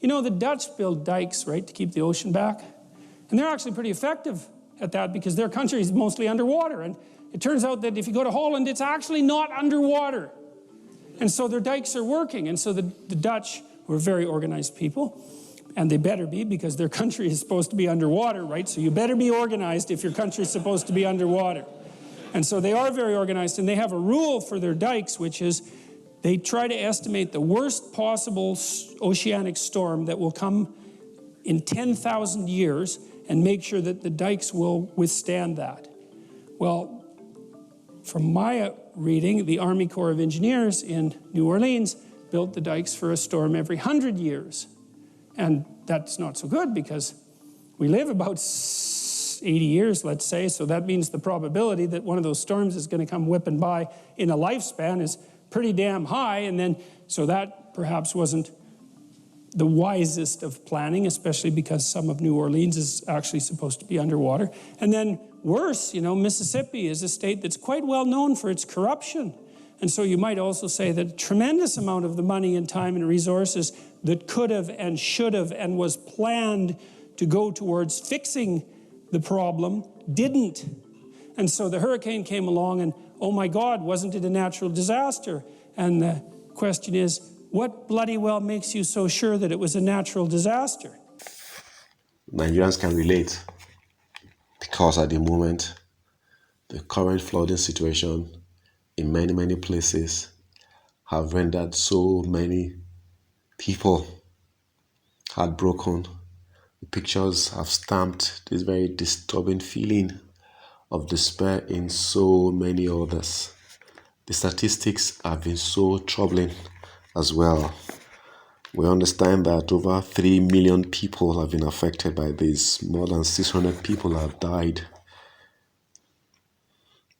You know, the Dutch build dikes, right, to keep the ocean back. And they're actually pretty effective at that because their country is mostly underwater. And it turns out that if you go to Holland, it's actually not underwater. And so their dikes are working. And so the Dutch, who are very organized people, and they better be because their country is supposed to be underwater, right? So you better be organized if your country is supposed to be underwater. And so they are very organized, and they have a rule for their dikes, which is they try to estimate the worst possible oceanic storm that will come in 10,000 years and make sure that the dikes will withstand that. Well, from my reading, the Army Corps of Engineers in New Orleans built the dikes for a storm every 100 years. And that's not so good because we live about 80 years, let's say, so that means the probability that one of those storms is going to come whipping by in a lifespan is pretty damn high, and then, so that perhaps wasn't the wisest of planning, especially because some of New Orleans is actually supposed to be underwater. And then worse, you know, Mississippi is a state that's quite well known for its corruption. And so you might also say that a tremendous amount of the money and time and resources that could have and should have and was planned to go towards fixing the problem didn't. And so the hurricane came along and, oh my God, wasn't it a natural disaster? And the question is, what bloody well makes you so sure that it was a natural disaster? Nigerians can relate because at the moment, the current flooding situation in many, many places have rendered so many people heartbroken. The pictures have stamped this very disturbing feeling of despair in so many others. The statistics have been so troubling as well. We understand that over 3 million people have been affected by this. More than 600 people have died.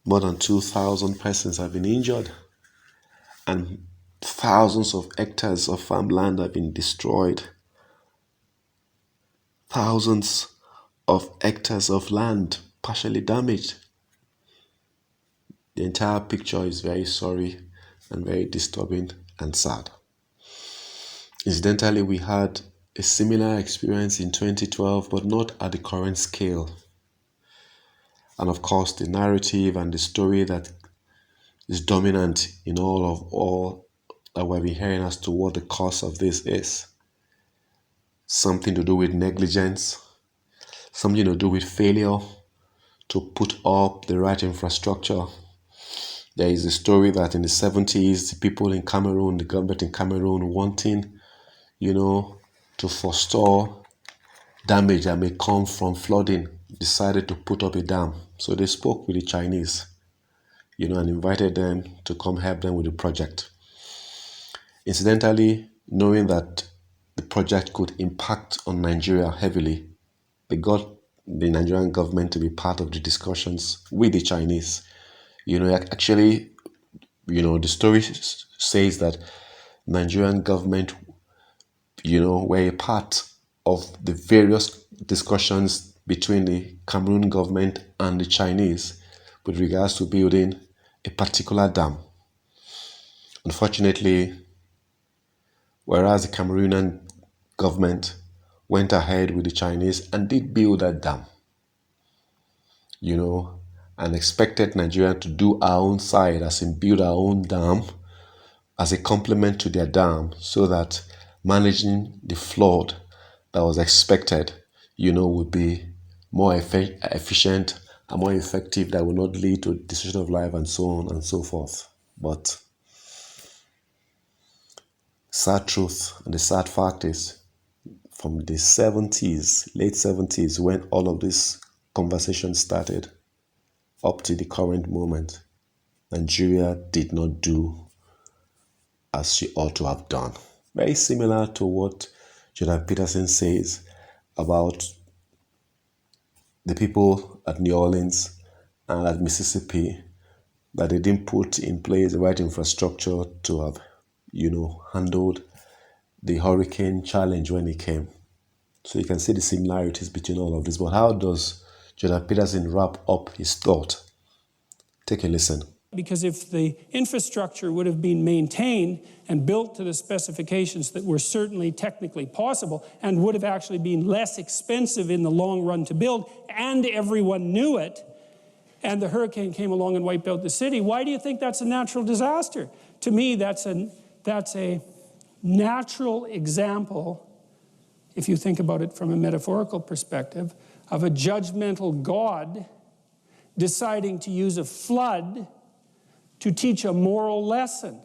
More than 2,000 persons have been injured. And thousands of hectares of farmland have been destroyed. Thousands of hectares of land partially damaged. The entire picture is very sorry and very disturbing and sad. Incidentally, we had a similar experience in 2012, but not at the current scale. And of course, the narrative and the story that is dominant in all that we've been hearing as to what the cause of this is. Something to do with negligence, something to do with failure to put up the right infrastructure. There is a story that in the 70s, the people in Cameroon, the government in Cameroon wanting, to forestall damage that may come from flooding, decided to put up a dam. So they spoke with the Chinese, and invited them to come help them with the project. Incidentally, knowing that the project could impact on Nigeria heavily, they got the Nigerian government to be part of the discussions with the Chinese. Actually, the story says that Nigerian government, were a part of the various discussions between the Cameroon government and the Chinese with regards to building a particular dam. Unfortunately, whereas the Cameroonian government went ahead with the Chinese and did build that dam, and expected Nigeria to do our own side, as in build our own dam as a complement to their dam, so that managing the flood that was expected, would be more efficient and more effective, that would not lead to destruction of life and so on and so forth. But sad truth and the sad fact is, from the 70s, late 70s, when all of this conversation started, up to the current moment, Nigeria did not do as she ought to have done. Very similar to what Jordan Peterson says about the people at New Orleans and at Mississippi, that they didn't put in place the right infrastructure to have, handled the hurricane challenge when it came. So you can see the similarities between all of this. But how does Jordan Peterson wrap up his thought? Take a listen. Because if the infrastructure would have been maintained and built to the specifications that were certainly technically possible and would have actually been less expensive in the long run to build, and everyone knew it, and the hurricane came along and wiped out the city, why do you think that's a natural disaster? To me, that's a natural example, if you think about it from a metaphorical perspective, of a judgmental God deciding to use a flood to teach a moral lesson.